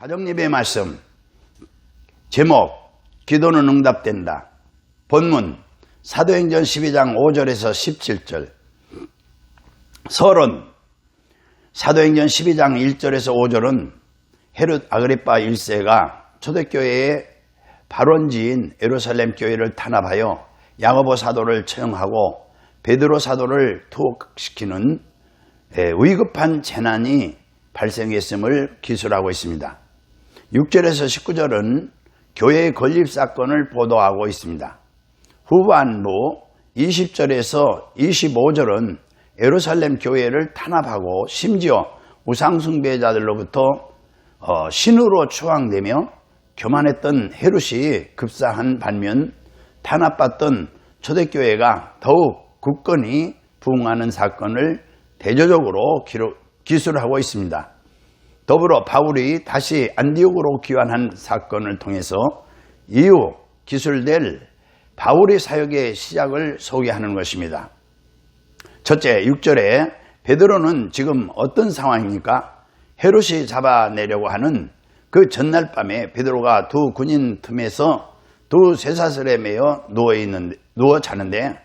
가정예배 말씀 제목 기도는 응답된다. 본문 사도행전 12장 5절에서 17절. 서론 사도행전 12장 1절에서 5절은 헤롯 아그리파 1세가 초대교회의 발원지인 예루살렘 교회를 탄압하여 야고보 사도를 처형하고 베드로 사도를 투옥시키는 위급한 재난이 발생했음을 기술하고 있습니다. 6절에서 19절은 교회의 건립사건을 보도하고 있습니다. 후반부 20절에서 25절은 예루살렘 교회를 탄압하고 심지어 우상숭배자들로부터 신으로 추앙되며 교만했던 헤롯이 급사한 반면 탄압받던 초대교회가 더욱 굳건히 부흥하는 사건을 대조적으로 기술하고 있습니다. 더불어 바울이 다시 안디옥으로 귀환한 사건을 통해서 이후 기술될 바울의 사역의 시작을 소개하는 것입니다. 첫째, 6절에 베드로는 지금 어떤 상황입니까? 헤롯이 잡아내려고 하는 그 전날 밤에 베드로가 두 군인 틈에서 두 쇠사슬에 매여 누워 자는데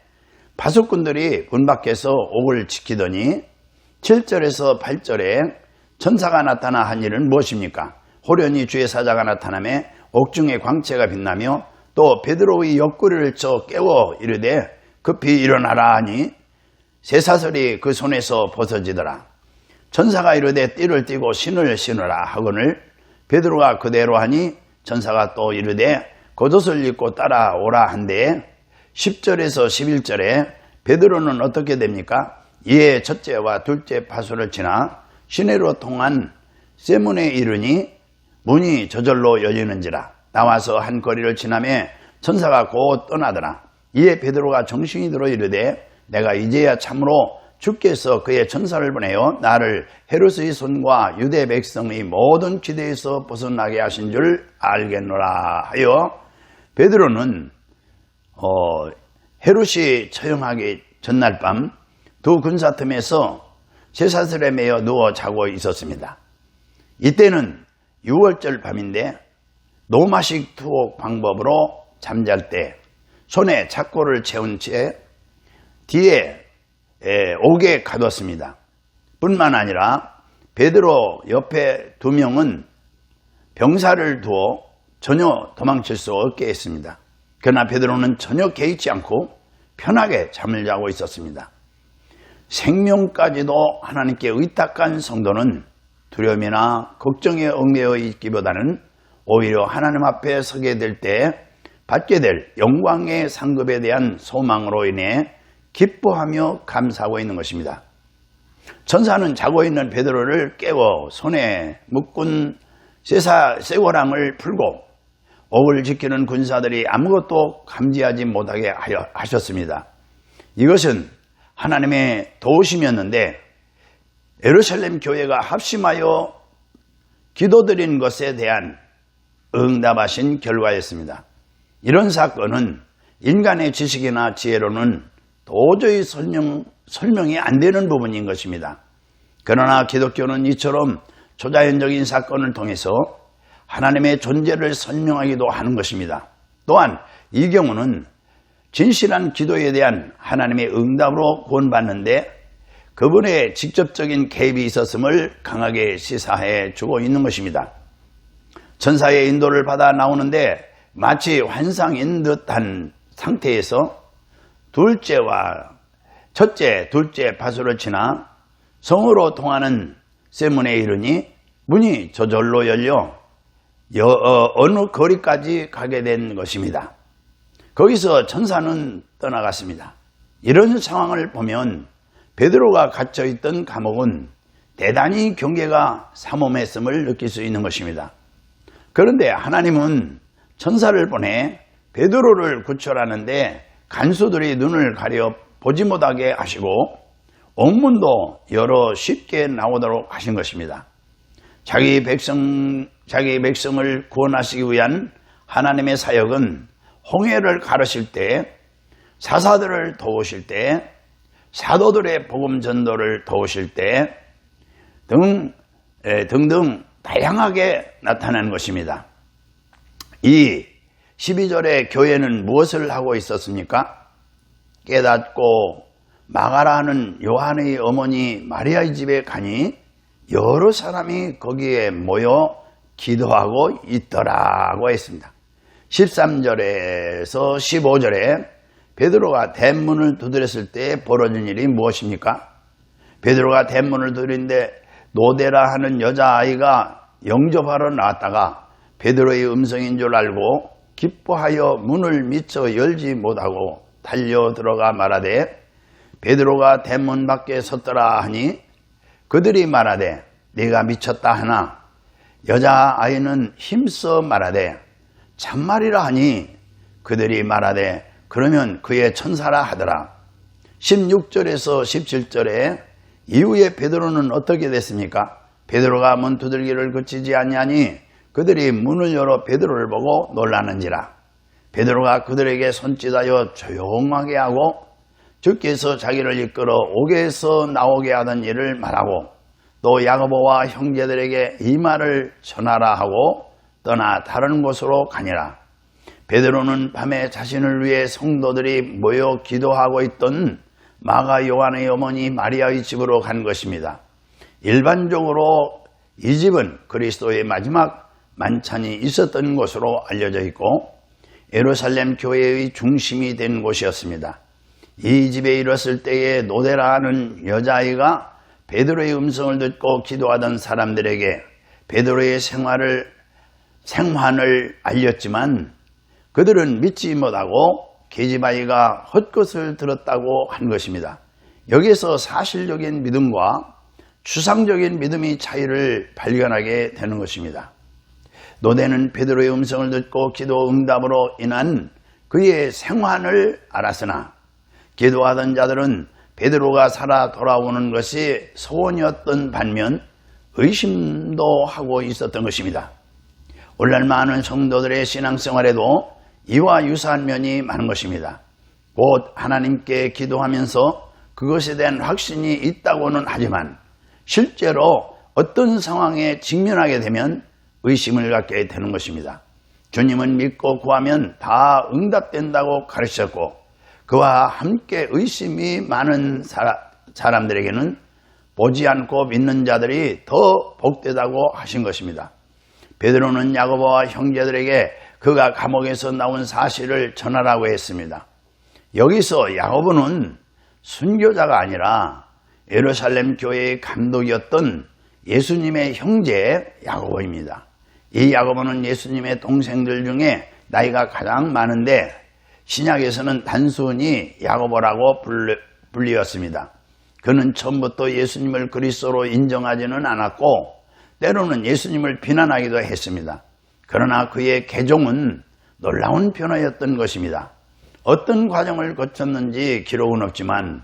파수꾼들이 문 밖에서 옥을 지키더니 7절에서 8절에 천사가 나타나 한 일은 무엇입니까? 호련히 주의 사자가 나타나며 옥중의 광채가 빛나며 또 베드로의 옆구리를 쳐 깨워 이르되 급히 일어나라 하니 쇠사슬이 그 손에서 벗어지더라. 천사가 이르되 띠를 띠고 신을 신으라 하거늘 베드로가 그대로 하니 천사가 또 이르되 겉옷을 입고 따라오라 한데 10절에서 11절에 베드로는 어떻게 됩니까? 이에 첫째와 둘째 파수를 지나 시내로 통한 쇠문에 이르니 문이 저절로 열리는지라. 나와서 한 거리를 지나매 천사가 곧 떠나더라. 이에 베드로가 정신이 들어 이르되 내가 이제야 참으로 주께서 그의 천사를 보내어 나를 헤롯의 손과 유대 백성의 모든 기대에서 벗어나게 하신 줄 알겠노라 하여 베드로는 헤롯이 처형하기 전날 밤 두 군사 틈에서 쇠사슬에 매여 누워 자고 있었습니다. 이때는 6월절 밤인데 노마식 투옥 방법으로 잠잘 때 손에 착고를 채운 채 뒤에 옥에 가뒀습니다. 뿐만 아니라 베드로 옆에 두 명은 병사를 두어 전혀 도망칠 수 없게 했습니다. 그러나 베드로는 전혀 개의치 않고 편하게 잠을 자고 있었습니다. 생명까지도 하나님께 의탁한 성도는 두려움이나 걱정에 얽매여 있기보다는 오히려 하나님 앞에 서게 될 때 받게 될 영광의 상급에 대한 소망으로 인해 기뻐하며 감사하고 있는 것입니다. 천사는 자고 있는 베드로를 깨워 손에 묶은 쇠고랑을 풀고 옥을 지키는 군사들이 아무것도 감지하지 못하게 하셨습니다. 이것은 하나님의 도우심이었는데 예루살렘 교회가 합심하여 기도드린 것에 대한 응답하신 결과였습니다. 이런 사건은 인간의 지식이나 지혜로는 도저히 설명이 안 되는 부분인 것입니다. 그러나 기독교는 이처럼 초자연적인 사건을 통해서 하나님의 존재를 설명하기도 하는 것입니다. 또한 이 경우는 진실한 기도에 대한 하나님의 응답으로 구원받는데 그분의 직접적인 개입이 있었음을 강하게 시사해 주고 있는 것입니다. 천사의 인도를 받아 나오는데 마치 환상인 듯한 상태에서 첫째, 둘째 파수를 지나 성으로 통하는 쇠문에 이르니 문이 저절로 열려 어느 거리까지 가게 된 것입니다. 거기서 천사는 떠나갔습니다. 이런 상황을 보면 베드로가 갇혀있던 감옥은 대단히 경계가 삼엄했음을 느낄 수 있는 것입니다. 그런데 하나님은 천사를 보내 베드로를 구출하는데 간수들이 눈을 가려 보지 못하게 하시고 옥문도 열어 쉽게 나오도록 하신 것입니다. 자기 백성을 구원하시기 위한 하나님의 사역은 홍해를 가르실 때, 사사들을 도우실 때, 사도들의 복음 전도를 도우실 때 등등 다양하게 나타나는 것입니다. 이 12절에 교회는 무엇을 하고 있었습니까? 깨닫고 마가라 하는 요한의 어머니 마리아의 집에 가니 여러 사람이 거기에 모여 기도하고 있더라고 했습니다. 13절에서 15절에 베드로가 대문을 두드렸을 때 벌어진 일이 무엇입니까? 베드로가 대문을 두드리는데 노대라 하는 여자아이가 영접하러 나왔다가 베드로의 음성인 줄 알고 기뻐하여 문을 미처 열지 못하고 달려 들어가 말하되 베드로가 대문 밖에 섰더라 하니 그들이 말하되 네가 미쳤다 하나 여자아이는 힘써 말하되 참말이라 하니 그들이 말하되 그러면 그의 천사라 하더라. 16절에서 17절에 이후에 베드로는 어떻게 됐습니까? 베드로가 문 두들기를 그치지 아니하니 그들이 문을 열어 베드로를 보고 놀라는지라. 베드로가 그들에게 손짓하여 조용하게 하고 주께서 자기를 이끌어 옥에서 나오게 하던 일을 말하고 또 야고보와 형제들에게 이 말을 전하라 하고 떠나 다른 곳으로 가니라. 베드로는 밤에 자신을 위해 성도들이 모여 기도하고 있던 마가 요한의 어머니 마리아의 집으로 간 것입니다. 일반적으로 이 집은 그리스도의 마지막 만찬이 있었던 곳으로 알려져 있고 예루살렘 교회의 중심이 된 곳이었습니다. 이 집에 이르렀을 때에 노대라 하는 여자아이가 베드로의 음성을 듣고 기도하던 사람들에게 베드로의 생환을 알렸지만 그들은 믿지 못하고 계집아이가 헛것을 들었다고 한 것입니다. 여기에서 사실적인 믿음과 추상적인 믿음의 차이를 발견하게 되는 것입니다. 노대는 베드로의 음성을 듣고 기도 응답으로 인한 그의 생환을 알았으나 기도하던 자들은 베드로가 살아 돌아오는 것이 소원이었던 반면 의심도 하고 있었던 것입니다. 오늘날 많은 성도들의 신앙생활에도 이와 유사한 면이 많은 것입니다. 곧 하나님께 기도하면서 그것에 대한 확신이 있다고는 하지만 실제로 어떤 상황에 직면하게 되면 의심을 갖게 되는 것입니다. 주님은 믿고 구하면 다 응답된다고 가르치셨고 그와 함께 의심이 많은 사람들에게는 보지 않고 믿는 자들이 더 복되다고 하신 것입니다. 베드로는 야고보와 형제들에게 그가 감옥에서 나온 사실을 전하라고 했습니다. 여기서 야고보는 순교자가 아니라 예루살렘 교회의 감독이었던 예수님의 형제 야고보입니다. 이 야고보는 예수님의 동생들 중에 나이가 가장 많은데 신약에서는 단순히 야고보라고 불리었습니다. 그는 처음부터 예수님을 그리스도로 인정하지는 않았고 때로는 예수님을 비난하기도 했습니다. 그러나 그의 개종은 놀라운 변화였던 것입니다. 어떤 과정을 거쳤는지 기록은 없지만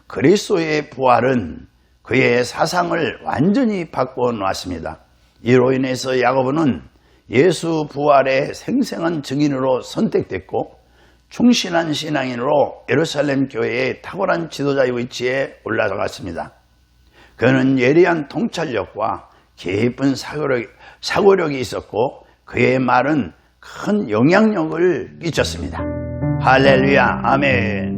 그리스도의 부활은 그의 사상을 완전히 바꿔 놓았습니다. 이로 인해서 야고보는 예수 부활의 생생한 증인으로 선택됐고 충실한 신앙인으로 예루살렘 교회의 탁월한 지도자의 위치에 올라갔습니다. 그는 예리한 통찰력과 깊은 사고력이 있었고 그의 말은 큰 영향력을 끼쳤습니다. 할렐루야, 아멘.